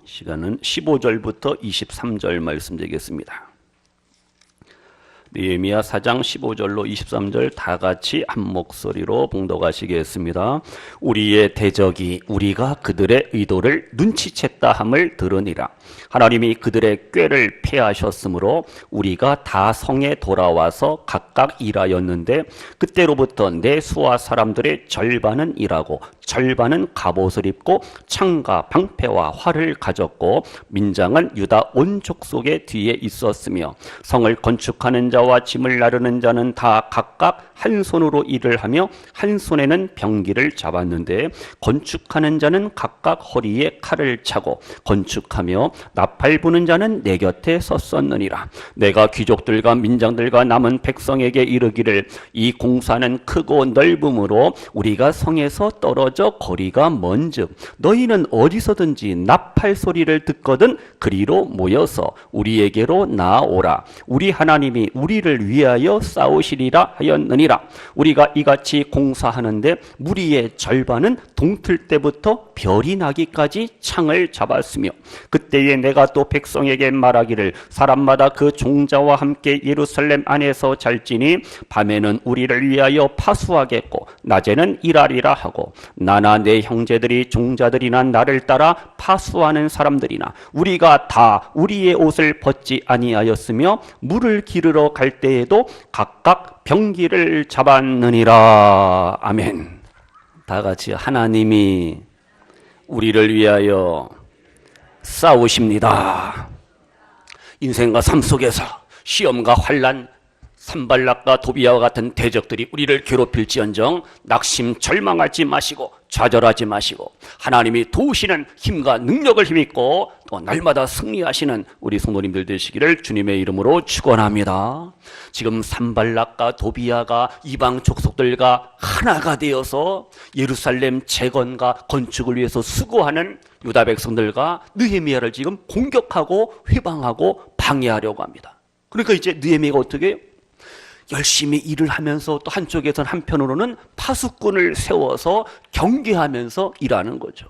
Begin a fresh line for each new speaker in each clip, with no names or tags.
시간은 15절부터 23절 말씀 되겠습니다. 느헤미야 4장 15절로 23절 다 같이 한 목소리로 봉독하시겠습니다. 우리의 대적이 우리가 그들의 의도를 눈치챘다 함을 들으니라. 하나님이 그들의 꾀를 패하셨으므로 우리가 다 성에 돌아와서 각각 일하였는데 그때로부터 내 수하 사람들의 절반은 일하고 절반은 갑옷을 입고 창과 방패와 활을 가졌고 민장은 유다 온 족속의 뒤에 있었으며 성을 건축하는 자와 짐을 나르는 자는 다 각각 한 손으로 일을 하며 한 손에는 병기를 잡았는데 건축하는 자는 각각 허리에 칼을 차고 건축하며 나팔 부는 자는 내 곁에 섰었느니라. 내가 귀족들과 민장들과 남은 백성에게 이르기를 이 공사는 크고 넓음으로 우리가 성에서 떨어져 거리가 먼즉 너희는 어디서든지 나팔 소리를 듣거든 그리로 모여서 우리에게로 나아오라. 우리 하나님이 우리를 위하여 싸우시리라 하였느니라. 우리가 이같이 공사하는데 무리의 절반은 동틀 때부터 별이 나기까지 창을 잡았으며 그때에 내가 또 백성에게 말하기를 사람마다 그 종자와 함께 예루살렘 안에서 잘지니 밤에는 우리를 위하여 파수하겠고 낮에는 일하리라 하고 나나 내 형제들이 종자들이나 나를 따라 파수하는 사람들이나 우리가 다 우리의 옷을 벗지 아니하였으며 물을 기르러 갈 때에도 각각 병기를 잡았느니라. 아멘. 다 같이 하나님이 우리를 위하여 싸우십니다. 인생과 삶 속에서 시험과 환난, 산발락과 도비아와 같은 대적들이 우리를 괴롭힐지언정 낙심 절망하지 마시고 좌절하지 마시고 하나님이 도우시는 힘과 능력을 힘입고 또 날마다 승리하시는 우리 성도님들 되시기를 주님의 이름으로 축원합니다. 지금 산발락과 도비아가 이방 족속들과 하나가 되어서 예루살렘 재건과 건축을 위해서 수고하는 유다 백성들과 느헤미야를 지금 공격하고 회방하고 방해하려고 합니다. 그러니까 이제 느헤미야가 어떻게 해요? 열심히 일을 하면서 또 한쪽에서는 한편으로는 파수꾼을 세워서 경계하면서 일하는 거죠.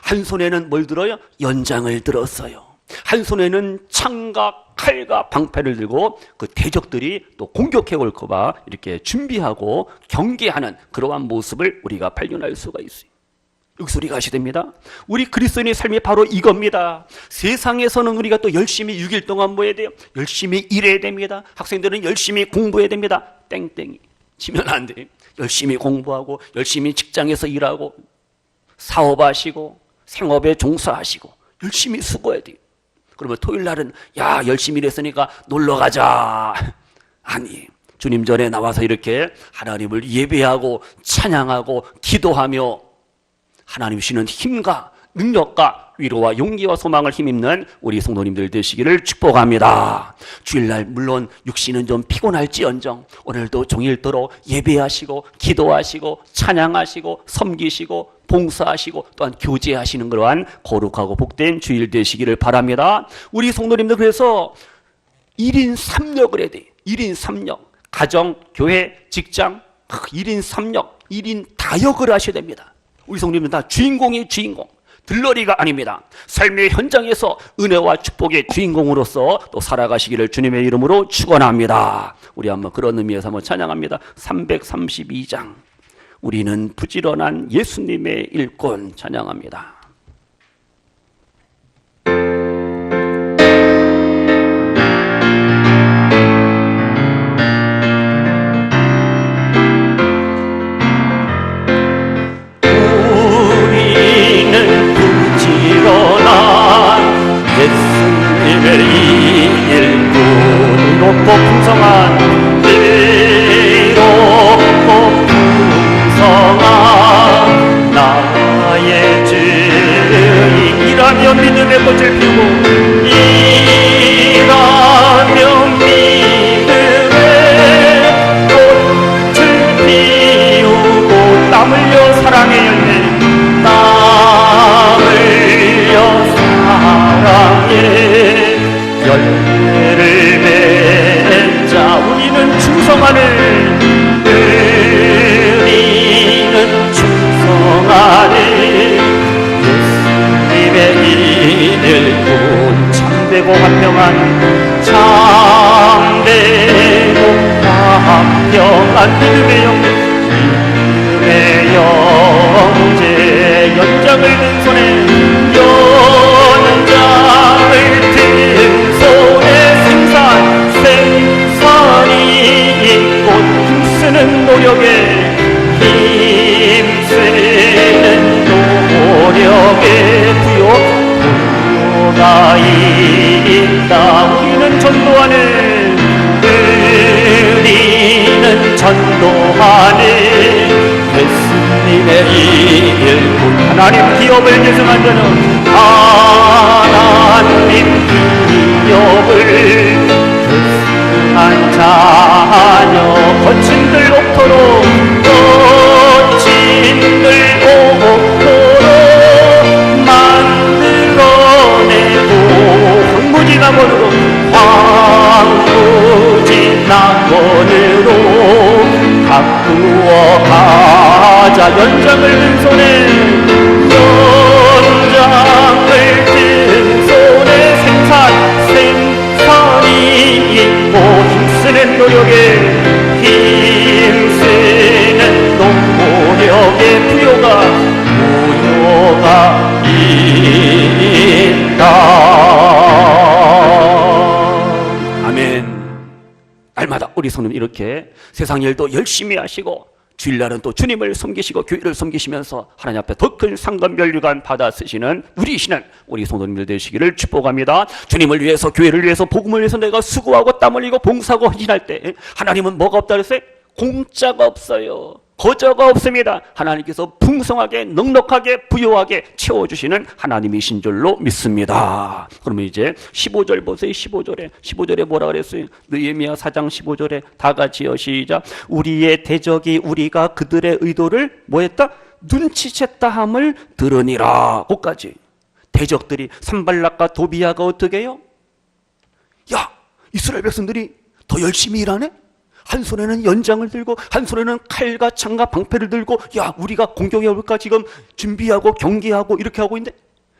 한 손에는 뭘 들어요? 연장을 들었어요. 한 손에는 창과 칼과 방패를 들고 그 대적들이 또 공격해 올까 봐 이렇게 준비하고 경계하는 그러한 모습을 우리가 발견할 수가 있어요. 여기서 우리가 아셔야 됩니다. 우리 그리스도인의 삶이 바로 이겁니다. 세상에서는 우리가 또 열심히 6일 동안 뭐 해야 돼요? 열심히 일해야 됩니다. 학생들은 열심히 공부해야 됩니다. 땡땡이 지면 안 돼요. 열심히 공부하고 열심히 직장에서 일하고 사업하시고 생업에 종사하시고 열심히 수고해야 돼요. 그러면 토요일 날은 야 열심히 일했으니까 놀러 가자. 아니 주님 전에 나와서 이렇게 하나님을 예배하고 찬양하고 기도하며 하나님 주시는 힘과 능력과 위로와 용기와 소망을 힘입는 우리 성도님들 되시기를 축복합니다. 주일날 물론 육신은 좀 피곤할지언정 오늘도 종일토록 예배하시고 기도하시고 찬양하시고 섬기시고 봉사하시고 또한 교제하시는 그러한 거룩하고 복된 주일 되시기를 바랍니다. 우리 성도님들 그래서 1인 3역을 해야 돼요. 1인 3역 가정, 교회, 직장 1인 3역 1인 다역을 하셔야 됩니다. 우리 성도님은 다 주인공이 주인공, 들러리가 아닙니다. 삶의 현장에서 은혜와 축복의 주인공으로서 또 살아가시기를 주님의 이름으로 축원합니다. 우리 한번 그런 의미에서 한번 찬양합니다. 332장 우리는 부지런한 예수님의 일꾼 찬양합니다.
예수님의 이 일꾼 높고 풍성한 이롭고 풍성한 나의 주인 일하며 믿음의 꽃을 피우고 일하며 믿음의 꽃을 피우고 땀 흘려 사랑의 열매 땀 흘려 사랑의 열매를 맺자 우리는 충성하는 예수님의 참되고 화평한 참되고 화평한 믿음의 형제 연장을 든 손에 연장을 든 손에 생산이 있고 힘쓰는 노력에 부요가 있다. 우리는 전도하는 예수님의 일꾼 하나님 기업을 계승한다는 하나님 기업을 계승한 자녀 거친들 옥토로 만들어내고 황무지 낙원으로 가꾸어 가자. 연장을 든 손에 생산이 있고 힘쓰는 노력에 부요가 있다.
아멘. 날마다 우리 성도님 이렇게 세상 일도 열심히 하시고 주일날은 또 주님을 섬기시고 교회를 섬기시면서 하나님 앞에 더 큰 상급 면류관 받아 쓰시는 누리시는 우리 성도님들 되시기를 축복합니다. 주님을 위해서, 교회를 위해서, 복음을 위해서 내가 수고하고 땀 흘리고 봉사하고 헌신할 때 하나님은 뭐가 없다 그랬어요? 공짜가 없어요. 거저가 없습니다. 하나님께서 풍성하게 넉넉하게 부요하게 채워주시는 하나님이신 줄로 믿습니다. 그러면 이제 15절 보세요. 15절에 뭐라 그랬어요? 느헤미야 4장 15절에 다 같이요. 시작. 우리의 대적이 우리가 그들의 의도를 뭐했다? 눈치챘다 함을 들으니라. 거기까지. 대적들이 산발락과 도비아가 어떻게 해요? 야, 이스라엘 백성들이 더 열심히 일하네? 한 손에는 연장을 들고 한 손에는 칼과 창과 방패를 들고, 야, 우리가 공격해 올까 지금 준비하고 경계하고 이렇게 하고 있는데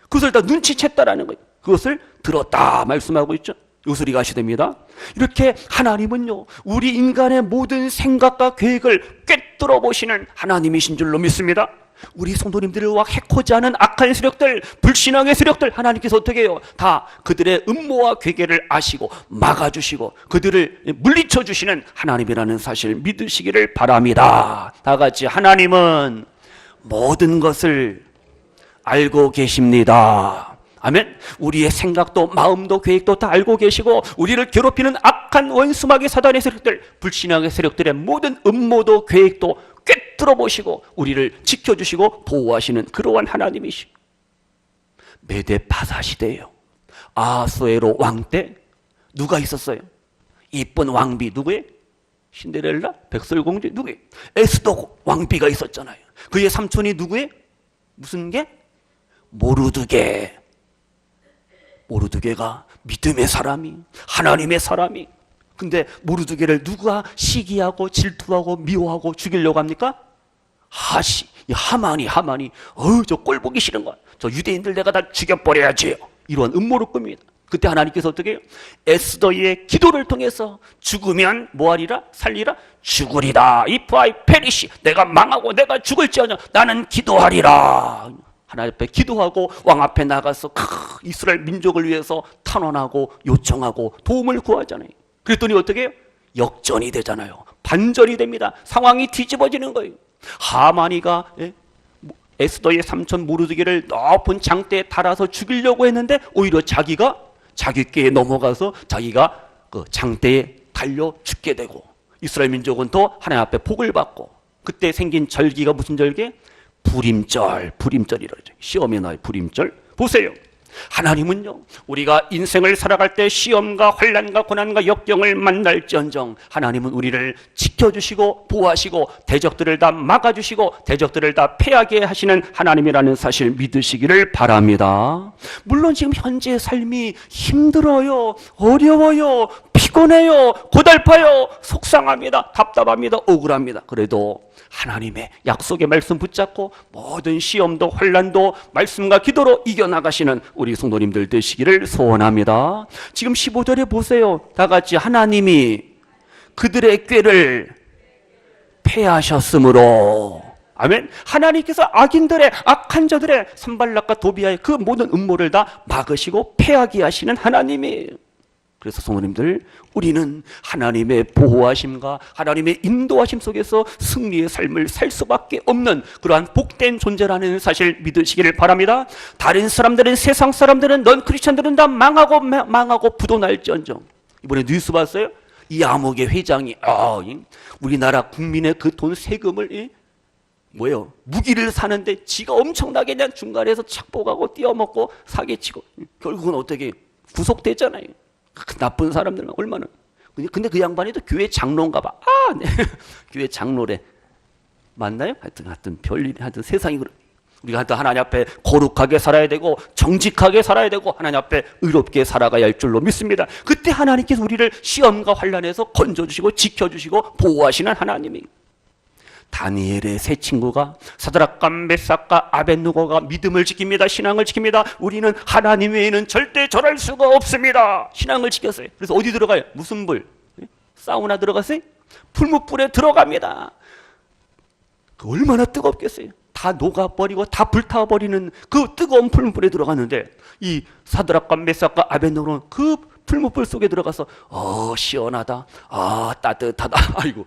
그것을 다 눈치챘다라는 거예요. 그것을 들었다 말씀하고 있죠. 요술이 가시됩니다. 이렇게 하나님은요, 우리 인간의 모든 생각과 계획을 꿰뚫어 보시는 하나님이신 줄로 믿습니다. 우리 성도님들을 와 해코지 하는 악한 세력들, 불신앙의 세력들, 하나님께서 어떻게 해요? 다 그들의 음모와 괴계를 아시고 막아주시고 그들을 물리쳐 주시는 하나님이라는 사실 믿으시기를 바랍니다. 다 같이 하나님은 모든 것을 알고 계십니다. 아멘. 우리의 생각도 마음도 계획도 다 알고 계시고 우리를 괴롭히는 악한 원수마귀 사단의 세력들, 불신앙의 세력들의 모든 음모도 계획도 꿰뚫어 보시고 우리를 지켜주시고 보호하시는 그러한 하나님이시고, 메데 파사 시대예요. 아하수에로 왕 때 누가 있었어요? 이쁜 왕비 누구예요? 신데렐라? 백설공주 누구예요? 에스더 왕비가 있었잖아요. 그의 삼촌이 누구예요? 무슨 게? 모르드게. 모르드게가 믿음의 사람이, 하나님의 사람이. 근데 모르드게를 누가 시기하고 질투하고 미워하고 죽이려고 합니까? 하만이 저 꼴 보기 싫은 거야. 저 유대인들 내가 다 죽여버려야지. 이러한 음모를 꿉니다. 그때 하나님께서 어떻게 해요? 에스더의 기도를 통해서 죽으면 뭐하리라? 살리라? 죽으리라. If I perish, 내가 망하고 내가 죽을지언정 나는 기도하리라. 하나님 앞에 기도하고 왕 앞에 나가서 이스라엘 민족을 위해서 탄원하고 요청하고 도움을 구하잖아요. 그랬더니 어떻게 해요? 역전이 되잖아요. 반전이 됩니다. 상황이 뒤집어지는 거예요. 하만이가 에스더의 삼촌 모르드게를 높은 장대에 달아서 죽이려고 했는데 오히려 자기가 자기께 넘어가서 자기가 그 장대에 달려 죽게 되고, 이스라엘 민족은 또 하나님 앞에 복을 받고, 그때 생긴 절기가 무슨 절기? 불임절이라죠. 시험의 날 불임절. 보세요. 하나님은요, 우리가 인생을 살아갈 때 시험과 환난과 고난과 역경을 만날지언정 하나님은 우리를 지켜주시고 보호하시고 대적들을 다 막아주시고 대적들을 다 패하게 하시는 하나님이라는 사실 믿으시기를 바랍니다. 물론 지금 현재의 삶이 힘들어요, 어려워요, 피곤해요, 고달파요, 속상합니다, 답답합니다, 억울합니다. 그래도 하나님의 약속의 말씀 붙잡고 모든 시험도 환난도 말씀과 기도로 이겨나가시는 우리 성도님들 되시기를 소원합니다. 지금 15절에 보세요. 다 같이 하나님이 그들의 꾀를 패하셨으므로. 아멘. 하나님께서 악인들의, 악한 자들의, 산발락과 도비아의 그 모든 음모를 다 막으시고 패하게 하시는 하나님이에요. 그래서 성도님들, 우리는 하나님의 보호하심과 하나님의 인도하심 속에서 승리의 삶을 살 수밖에 없는 그러한 복된 존재라는 사실 믿으시기를 바랍니다. 다른 사람들은, 세상 사람들은, 넌 크리스천들은 다 망하고 부도날지언정. 이번에 뉴스 봤어요? 이 암흑의 회장이 우리나라 국민의 그 돈 세금을 무기를 사는데 지가 엄청나게 그냥 중간에서 착복하고 띄어먹고 사기치고 결국은 어떻게 구속됐잖아요. 그 나쁜 사람들은 얼마나. 근데 그 양반이 또 교회 장로인가 봐. 네. 교회 장로래. 맞나요? 하여튼 별일이, 하여튼 세상이 그래. 우리가 하여튼 하나님 앞에 거룩하게 살아야 되고 정직하게 살아야 되고 하나님 앞에 의롭게 살아가야 할 줄로 믿습니다. 그때 하나님께서 우리를 시험과 환난에서 건져주시고 지켜주시고 보호하시는 하나님이. 다니엘의 세 친구가 사드락과 메삭과 아벳느고가 믿음을 지킵니다. 신앙을 지킵니다. 우리는 하나님 외에는 절대 절할 수가 없습니다. 신앙을 지켰어요. 그래서 어디 들어가요? 무슨 불? 사우나 들어갔어요? 풀무불에 들어갑니다. 그 얼마나 뜨겁겠어요. 다 녹아버리고 다 불타버리는 그 뜨거운 풀무불에 들어갔는데 이 사드락과 메삭과 아벳느고는 그 풀무불 속에 들어가서 시원하다, 따뜻하다, 아이고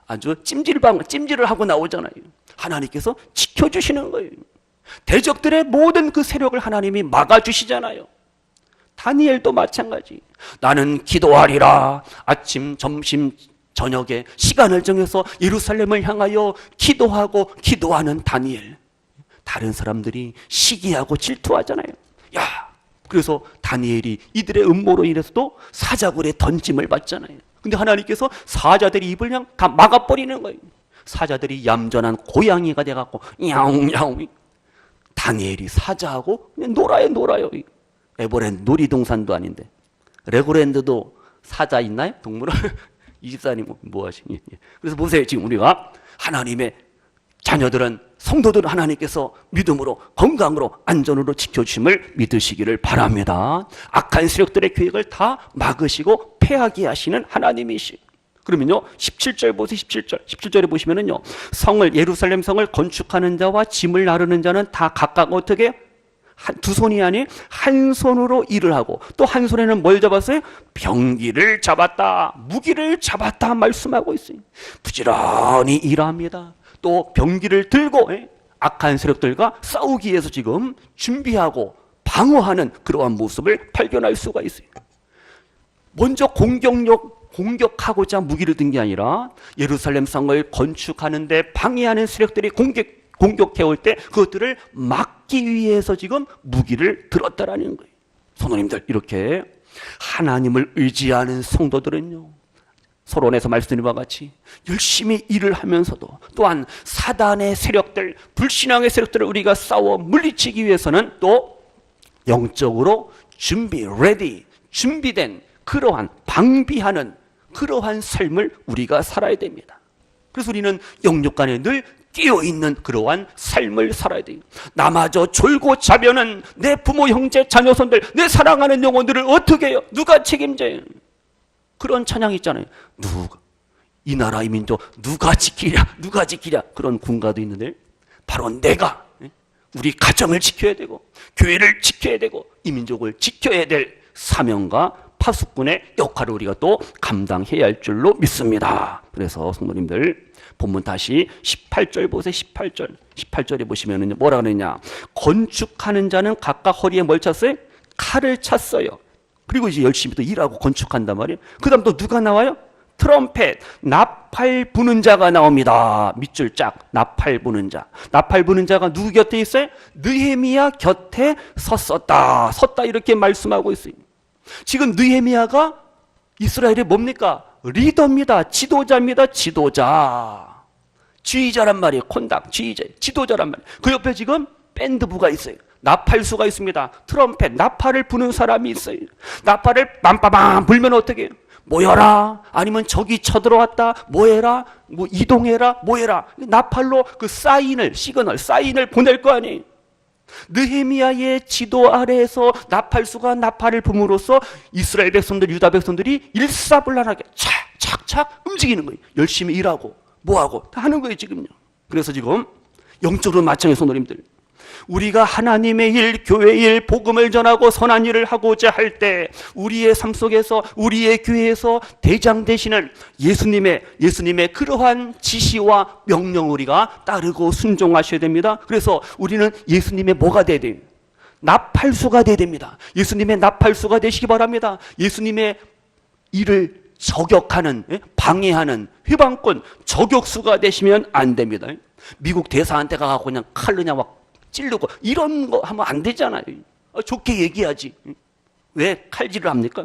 아주 찜질을 하고 나오잖아요. 하나님께서 지켜주시는 거예요. 대적들의 모든 그 세력을 하나님이 막아주시잖아요. 다니엘도 마찬가지. 나는 기도하리라. 아침, 점심, 저녁에 시간을 정해서 예루살렘을 향하여 기도하는 다니엘. 다른 사람들이 시기하고 질투하잖아요. 그래서 다니엘이 이들의 음모로 인해서도 사자굴에 던짐을 받잖아요. 근데 하나님께서 사자들이 입을 그냥 다 막아버리는 거예요. 사자들이 얌전한 고양이가 돼갖고 야옹야옹. 다니엘이 사자하고 그냥 놀아요. 에버랜드 놀이동산도 아닌데. 레고랜드도 사자 있나요? 동물원? 이 집사님 뭐 하시니? 그래서 보세요. 지금 우리가 하나님의 자녀들은, 성도들은 하나님께서 믿음으로, 건강으로, 안전으로 지켜주심을 믿으시기를 바랍니다. 악한 세력들의 계획을 다 막으시고 패하게 하시는 하나님이시. 그러면요 17절 보세요. 17절에 보시면은요, 예루살렘 성을 건축하는 자와 짐을 나르는 자는 다 각각 어떻게 두 손이 아닌 한 손으로 일을 하고, 또 한 손에는 뭘 잡았어요? 병기를 잡았다, 무기를 잡았다 말씀하고 있어요. 부지런히 일합니다. 또 병기를 들고 악한 세력들과 싸우기 위해서 지금 준비하고 방어하는 그러한 모습을 발견할 수가 있어요. 먼저 공격하고자 무기를 든 게 아니라 예루살렘 성을 건축하는데 방해하는 세력들이 공격해올 때 그것들을 막기 위해서 지금 무기를 들었다라는 거예요. 성도님들, 이렇게 하나님을 의지하는 성도들은요, 서론에서 말씀드린 바와 같이 열심히 일을 하면서도 또한 사단의 세력들, 불신앙의 세력들을 우리가 싸워 물리치기 위해서는 또 영적으로 준비된 그러한 방비하는 그러한 삶을 우리가 살아야 됩니다. 그래서 우리는 영육간에 늘 끼어있는 그러한 삶을 살아야 돼요. 나마저 졸고 자면은 내 부모, 형제, 자녀손들, 내 사랑하는 영혼들을 어떻게 해요? 누가 책임져요? 그런 찬양이 있잖아요. 이 나라 이 민족 누가 지키랴 그런 군가도 있는데, 바로 내가 우리 가정을 지켜야 되고 교회를 지켜야 되고 이 민족을 지켜야 될 사명과 파수꾼의 역할을 우리가 또 감당해야 할 줄로 믿습니다. 그래서 성도님들, 본문 다시 18절 보세요. 18절에 보시면은 뭐라 그러냐? 건축하는 자는 각각 허리에 뭘 찼어요? 칼을 찼어요. 그리고 이제 열심히 또 일하고 건축한단 말이에요. 그 다음 또 누가 나와요? 트럼펫, 나팔 부는 자가 나옵니다. 밑줄 짝, 나팔 부는 자. 나팔 부는 자가 누구 곁에 있어요? 느헤미야 곁에 섰다 이렇게 말씀하고 있어요. 지금 느헤미야가 이스라엘의 뭡니까? 리더입니다. 지도자입니다. 지휘자란 말이에요. 콘닥, 지도자란 말이에요. 그 옆에 지금 밴드부가 있어요. 나팔수가 있습니다. 트럼펫, 나팔을 부는 사람이 있어요. 나팔을 빰빠밤 불면 어떻게 해요? 모여라. 아니면 적이 쳐들어왔다. 뭐해라. 뭐 이동해라. 뭐해라. 나팔로 그 사인을 보낼 거 아니에요. 느헤미야의 지도 아래에서 나팔수가 나팔을 붐으로써 이스라엘 백성들, 유다 백성들이 일사불란하게 착착착 움직이는 거예요. 열심히 일하고 뭐하고 다 하는 거예요 지금요. 그래서 지금 영적으로 마찬가지 성도님들, 우리가 하나님의 일, 교회의 일, 복음을 전하고 선한 일을 하고자 할 때 우리의 삶 속에서, 우리의 교회에서 대장 되시는 예수님의 그러한 지시와 명령을 우리가 따르고 순종하셔야 됩니다. 그래서 우리는 예수님의 뭐가 돼야 돼요? 나팔수가 돼야 됩니다. 예수님의 나팔수가 되시기 바랍니다. 예수님의 일을 저격하는, 방해하는 회방꾼, 저격수가 되시면 안 됩니다. 미국 대사한테 가서 그냥 칼로 그냥 막 찌르고 이런 거 하면 안 되잖아요. 좋게 얘기하지. 왜 칼질을 합니까?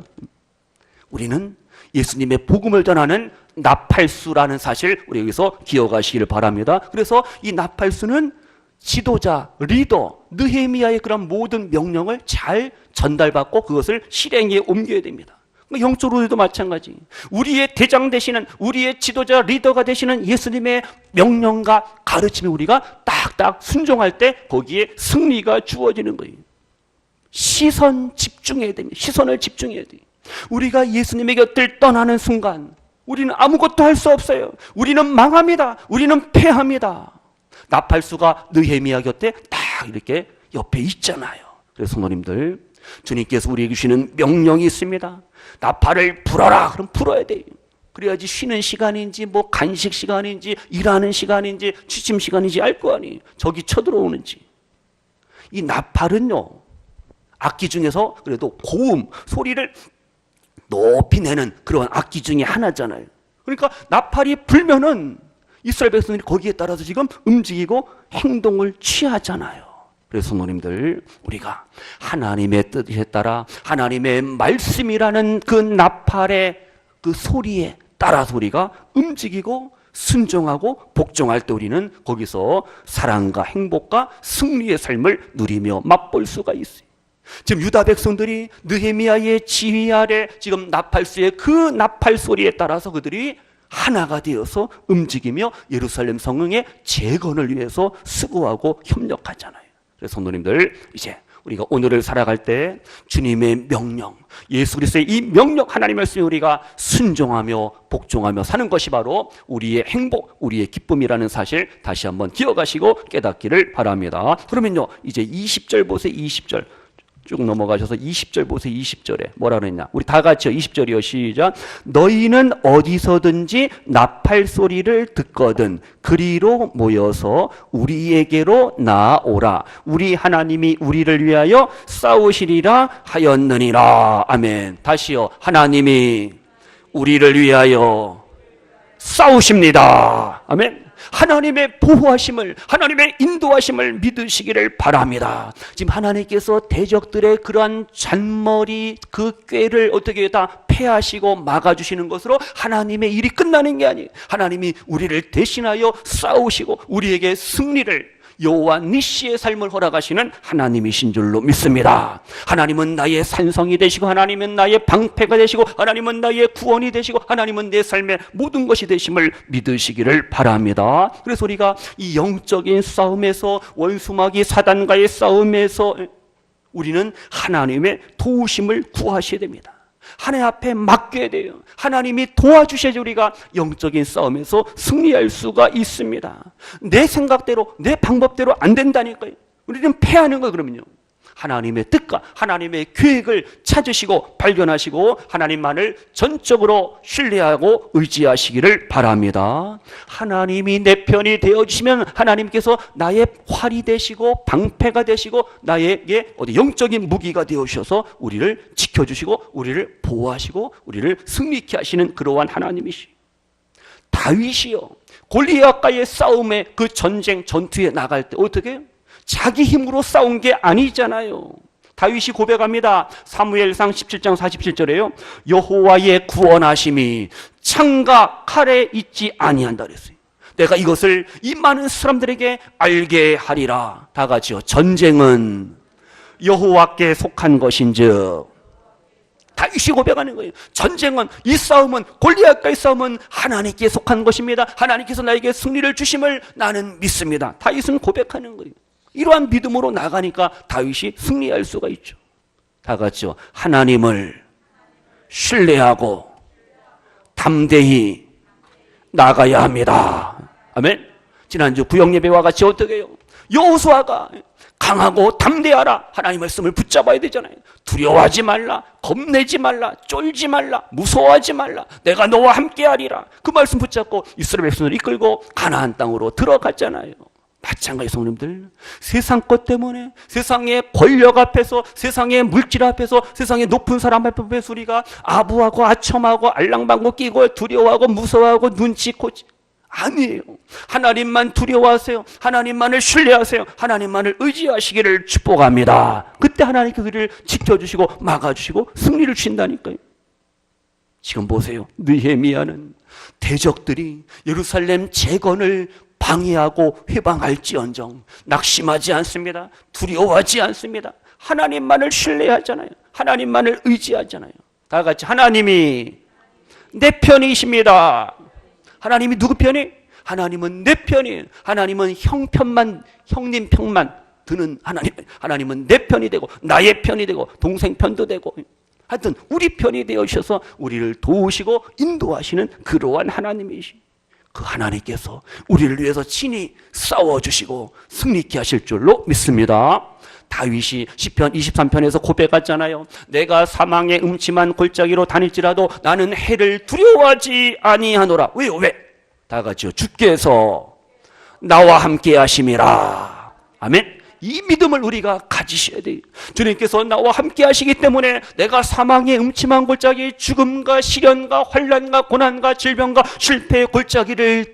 우리는 예수님의 복음을 전하는 나팔수라는 사실 우리 여기서 기억하시기를 바랍니다. 그래서 이 나팔수는 지도자, 리더, 느헤미야의 그런 모든 명령을 잘 전달받고 그것을 실행에 옮겨야 됩니다. 영적으로도 마찬가지. 우리의 대장 되시는, 우리의 지도자, 리더가 되시는 예수님의 명령과 가르침에 우리가 딱딱 순종할 때 거기에 승리가 주어지는 거예요. 시선을 집중해야 됩니다. 우리가 예수님의 곁을 떠나는 순간 우리는 아무것도 할 수 없어요. 우리는 망합니다. 우리는 패합니다. 나팔수가 느헤미야 곁에 딱 이렇게 옆에 있잖아요. 그래서 성도님들, 주님께서 우리에게 주시는 명령이 있습니다. 나팔을 불어라. 그럼 불어야 돼요. 그래야지 쉬는 시간인지 뭐 간식 시간인지 일하는 시간인지 취침 시간인지 알 거 아니에요. 적이 쳐들어오는지. 이 나팔은요, 악기 중에서 그래도 고음, 소리를 높이 내는 그런 악기 중에 하나잖아요. 그러니까 나팔이 불면은 이스라엘 백성들이 거기에 따라서 지금 움직이고 행동을 취하잖아요. 그래서 성도님들, 우리가 하나님의 뜻에 따라 하나님의 말씀이라는 그 나팔의 그 소리에 따라서 우리가 움직이고 순종하고 복종할 때 우리는 거기서 사랑과 행복과 승리의 삶을 누리며 맛볼 수가 있어요. 지금 유다 백성들이 느헤미야의 지휘 아래 지금 나팔수의 그 나팔 소리에 따라서 그들이 하나가 되어서 움직이며 예루살렘 성읍의 재건을 위해서 수고하고 협력하잖아요. 그래서 성도님들, 이제 우리가 오늘을 살아갈 때 주님의 명령, 예수 그리스도의 이 명령, 하나님의 말씀에 우리가 순종하며 복종하며 사는 것이 바로 우리의 행복, 우리의 기쁨이라는 사실 다시 한번 기억하시고 깨닫기를 바랍니다. 그러면요, 이제 20절 보세요. 20절 쭉 넘어가셔서 20절 보세요. 20절에 뭐라 그랬냐, 우리 다 같이요. 20절이요. 시작. 너희는 어디서든지 나팔 소리를 듣거든 그리로 모여서 우리에게로 나아오라. 우리 하나님이 우리를 위하여 싸우시리라 하였느니라. 아멘. 다시요. 하나님이 우리를 위하여 싸우십니다. 아멘. 하나님의 보호하심을, 하나님의 인도하심을 믿으시기를 바랍니다. 지금 하나님께서 대적들의 그러한 잔머리, 그 꾀를 어떻게 다 패하시고 막아주시는 것으로 하나님의 일이 끝나는 게 아니에요. 하나님이 우리를 대신하여 싸우시고 우리에게 승리를, 여호와 니시의 삶을 허락하시는 하나님이신 줄로 믿습니다. 하나님은 나의 산성이 되시고, 하나님은 나의 방패가 되시고, 하나님은 나의 구원이 되시고, 하나님은 내 삶의 모든 것이 되심을 믿으시기를 바랍니다. 그래서 우리가 이 영적인 싸움에서, 원수마귀 사단과의 싸움에서 우리는 하나님의 도우심을 구하셔야 됩니다. 하나님 앞에 맡겨야 돼요. 하나님이 도와주셔야지 우리가 영적인 싸움에서 승리할 수가 있습니다. 내 생각대로, 내 방법대로 안 된다니까요. 우리는 패하는 거예요. 그러면요, 하나님의 뜻과 하나님의 계획을 찾으시고 발견하시고 하나님만을 전적으로 신뢰하고 의지하시기를 바랍니다. 하나님이 내 편이 되어주시면 하나님께서 나의 활이 되시고 방패가 되시고 나에게 영적인 무기가 되어주셔서 우리를 지켜주시고 우리를 보호하시고 우리를 승리케 하시는 그러한 하나님이시. 다윗이요, 골리앗과의 싸움에, 그 전쟁 전투에 나갈 때 어떻게 해요? 자기 힘으로 싸운 게 아니잖아요. 다윗이 고백합니다. 사무엘상 17장 47절에요. 여호와의 구원하심이 창과 칼에 있지 아니한다 그랬어요. 내가 이것을 이 많은 사람들에게 알게 하리라. 다 같이요. 전쟁은 여호와께 속한 것인즉 다윗이 고백하는 거예요. 전쟁은, 이 싸움은, 골리앗과의 싸움은 하나님께 속한 것입니다. 하나님께서 나에게 승리를 주심을 나는 믿습니다. 다윗은 고백하는 거예요. 이러한 믿음으로 나가니까 다윗이 승리할 수가 있죠. 다 같이요. 하나님을 신뢰하고 담대히 나가야 합니다. 아멘. 지난주 구역예배와 같이 어떻게 해요? 여호수아가 강하고 담대하라. 하나님 말씀을 붙잡아야 되잖아요. 두려워하지 말라, 겁내지 말라, 쫄지 말라, 무서워하지 말라, 내가 너와 함께하리라. 그 말씀 붙잡고 이스라엘 백성을 이끌고 가나안 땅으로 들어갔잖아요. 마찬가지 성도님들, 세상 것 때문에, 세상의 권력 앞에서, 세상의 물질 앞에서, 세상의 높은 사람 앞에서 우리가 아부하고 아첨하고 알랑방구 끼고 두려워하고 무서워하고 눈치코지, 아니에요. 하나님만 두려워하세요. 하나님만을 신뢰하세요. 하나님만을 의지하시기를 축복합니다. 그때 하나님께서 우리를 지켜주시고 막아주시고 승리를 주신다니까요. 지금 보세요. 느헤미야는 대적들이 예루살렘 재건을 방해하고 회방할지언정 낙심하지 않습니다. 두려워하지 않습니다. 하나님만을 신뢰하잖아요. 하나님만을 의지하잖아요. 다 같이 하나님이 내 편이십니다. 하나님이 누구 편이? 하나님은 내 편이에요. 하나님은 형 편만, 형님 편만 드는 하나님은 내 편이 되고 나의 편이 되고 동생 편도 되고 하여튼 우리 편이 되어주셔서 우리를 도우시고 인도하시는 그러한 하나님이시. 그 하나님께서 우리를 위해서 친히 싸워주시고 승리케 하실 줄로 믿습니다. 다윗이 시편 23편에서 고백했잖아요. 내가 사망의 음침한 골짜기로 다닐지라도 나는 해를 두려워하지 아니하노라. 왜요? 왜? 다 같이요. 주께서 나와 함께 하심이라. 아멘. 이 믿음을 우리가 가지셔야 돼요. 주님께서 나와 함께 하시기 때문에 내가 사망의 음침한 골짜기, 죽음과 시련과 환난과 고난과 질병과 실패의 골짜기를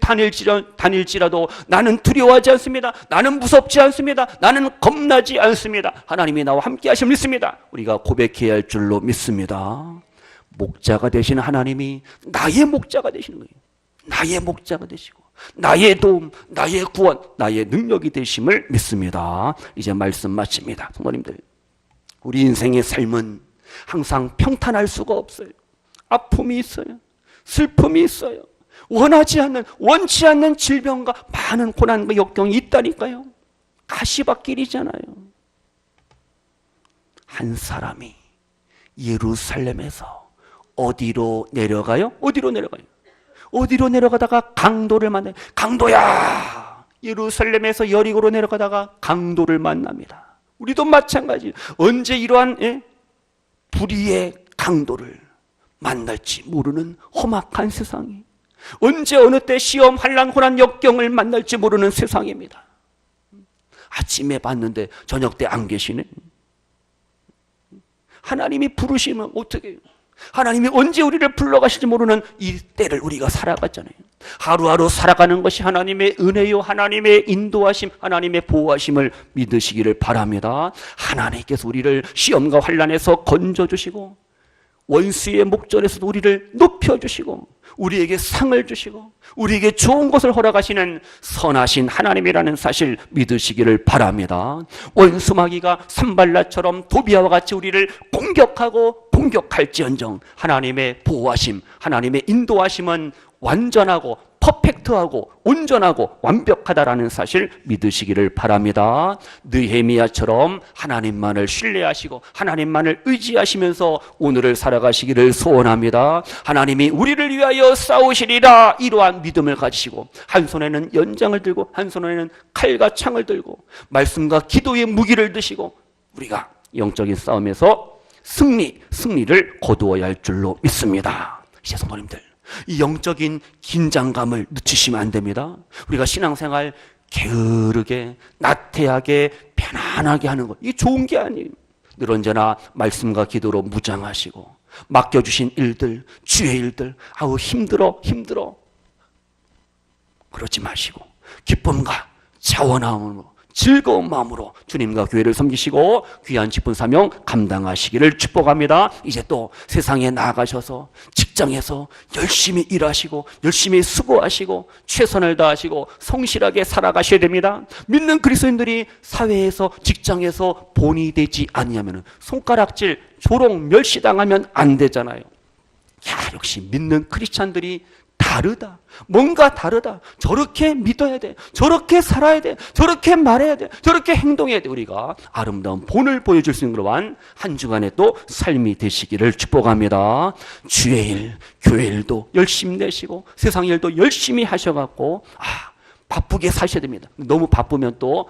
다닐지라도 나는 두려워하지 않습니다. 나는 무섭지 않습니다. 나는 겁나지 않습니다. 하나님이 나와 함께 하심을 믿습니다. 우리가 고백해야 할 줄로 믿습니다. 목자가 되시는 하나님이 나의 목자가 되시는 거예요. 나의 목자가 되시고 나의 도움, 나의 구원, 나의 능력이 되심을 믿습니다. 이제 말씀 마칩니다. 성도님들, 우리 인생의 삶은 항상 평탄할 수가 없어요. 아픔이 있어요. 슬픔이 있어요. 원치 않는 질병과 많은 고난과 역경이 있다니까요. 가시밭길이잖아요. 한 사람이 예루살렘에서 어디로 내려가요? 어디로 내려가다가 강도를 만나요. 강도야! 예루살렘에서 여리고로 내려가다가 강도를 만납니다. 우리도 마찬가지. 언제 이러한 불의의 강도를 만날지 모르는 험악한 세상이, 언제 어느 때 시험, 환난, 고난, 역경을 만날지 모르는 세상입니다. 아침에 봤는데 저녁 때 안 계시네. 하나님이 부르시면 어떻게 해요? 하나님이 언제 우리를 불러가실지 모르는 이 때를 우리가 살아갔잖아요. 하루하루 살아가는 것이 하나님의 은혜요, 하나님의 인도하심, 하나님의 보호하심을 믿으시기를 바랍니다. 하나님께서 우리를 시험과 환난에서 건져주시고 원수의 목전에서도 우리를 높여주시고 우리에게 상을 주시고 우리에게 좋은 것을 허락하시는 선하신 하나님이라는 사실 믿으시기를 바랍니다. 원수 마귀가 산발라처럼 도비아와 같이 우리를 공격할지언정 하나님의 보호하심, 하나님의 인도하심은 완전하고 퍼펙트하고 온전하고 완벽하다라는 사실 믿으시기를 바랍니다. 느헤미야처럼 하나님만을 신뢰하시고 하나님만을 의지하시면서 오늘을 살아가시기를 소원합니다. 하나님이 우리를 위하여 싸우시리라, 이러한 믿음을 가지시고 한 손에는 연장을 들고 한 손에는 칼과 창을 들고 말씀과 기도의 무기를 드시고 우리가 영적인 싸움에서 승리를 거두어야 할 줄로 믿습니다. 이제 성도님들, 이 영적인 긴장감을 늦추시면 안 됩니다. 우리가 신앙생활 게으르게 나태하게 편안하게 하는 것, 이게 좋은 게 아니에요. 늘 언제나 말씀과 기도로 무장하시고 맡겨주신 일들, 주의 일들, 아우 힘들어 그러지 마시고 기쁨과 자원함으로 즐거운 마음으로 주님과 교회를 섬기시고 귀한 직분 사명 감당하시기를 축복합니다. 이제 또 세상에 나가셔서 직장에서 열심히 일하시고 열심히 수고하시고 최선을 다하시고 성실하게 살아가셔야 됩니다. 믿는 그리스도인들이 사회에서 직장에서 본이 되지 아니하면 손가락질 조롱, 멸시당하면 안 되잖아요. 야, 역시 믿는 크리스찬들이 다르다. 뭔가 다르다. 저렇게 믿어야 돼. 저렇게 살아야 돼. 저렇게 말해야 돼. 저렇게 행동해야 돼. 우리가 아름다운 본을 보여줄 수 있는 그러한 한 주간의 또 삶이 되시기를 축복합니다. 주의 일, 교회 일도 열심히 내시고 세상 일도 열심히 하셔갖고 바쁘게 사셔야 됩니다. 너무 바쁘면 또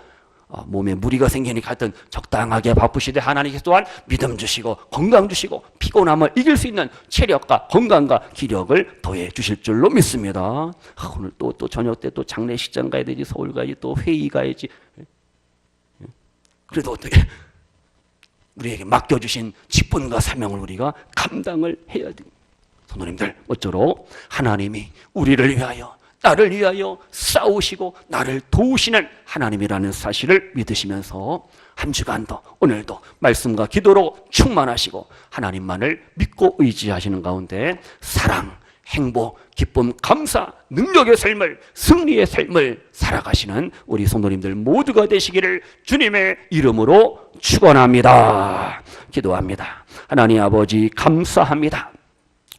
몸에 무리가 생기니까 하여튼 적당하게 바쁘시되 하나님께서 또한 믿음 주시고 건강 주시고 피곤함을 이길 수 있는 체력과 건강과 기력을 더해 주실 줄로 믿습니다. 오늘 또 저녁 때 또 장례식장 가야 되지, 서울 가야지, 또 회의 가야지. 그래도 어떻게 우리에게 맡겨주신 직분과 사명을 우리가 감당을 해야 됩니다. 성도님들, 모쪼록 하나님이 우리를 위하여 나를 위하여 싸우시고 나를 도우시는 하나님이라는 사실을 믿으시면서 한 주간도 오늘도 말씀과 기도로 충만하시고 하나님만을 믿고 의지하시는 가운데 사랑, 행복, 기쁨, 감사, 능력의 삶을, 승리의 삶을 살아가시는 우리 성도님들 모두가 되시기를 주님의 이름으로 축원합니다. 기도합니다. 하나님 아버지, 감사합니다.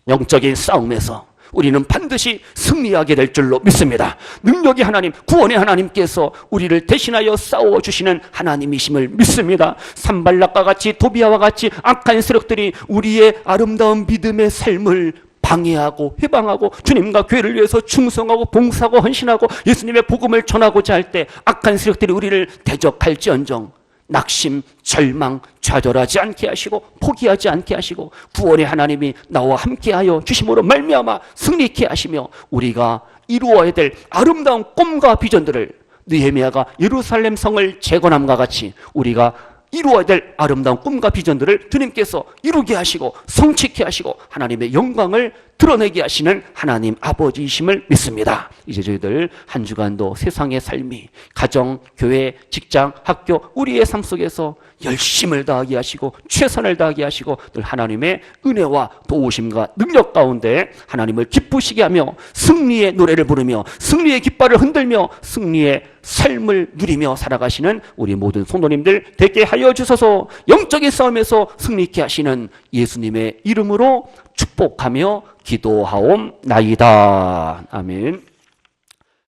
영적인 싸움에서 우리는 반드시 승리하게 될 줄로 믿습니다. 능력의 하나님, 구원의 하나님께서 우리를 대신하여 싸워주시는 하나님이심을 믿습니다. 산발락과 같이, 도비아와 같이 악한 세력들이 우리의 아름다운 믿음의 삶을 방해하고 해방하고 주님과 교회를 위해서 충성하고 봉사하고 헌신하고 예수님의 복음을 전하고자 할 때 악한 세력들이 우리를 대적할지언정 낙심, 절망, 좌절하지 않게 하시고 포기하지 않게 하시고 구원의 하나님이 나와 함께하여 주심으로 말미암아 승리케 하시며 우리가 이루어야 될 아름다운 꿈과 비전들을 느헤미야가 예루살렘 성을 재건함과 같이 우리가 이루어야 될 아름다운 꿈과 비전들을 주님께서 이루게 하시고 성취케 하시고 하나님의 영광을 드러내게 하시는 하나님 아버지이심을 믿습니다. 이제 저희들 한 주간도 세상의 삶이 가정, 교회, 직장, 학교 우리의 삶 속에서 열심을 다하게 하시고 최선을 다하게 하시고 늘 하나님의 은혜와 도우심과 능력 가운데 하나님을 기쁘시게 하며 승리의 노래를 부르며 승리의 깃발을 흔들며 승리의 삶을 누리며 살아가시는 우리 모든 성도님들 되게 하여 주소서. 영적인 싸움에서 승리케 하시는 예수님의 이름으로 축복하며 기도하옵나이다. 아멘.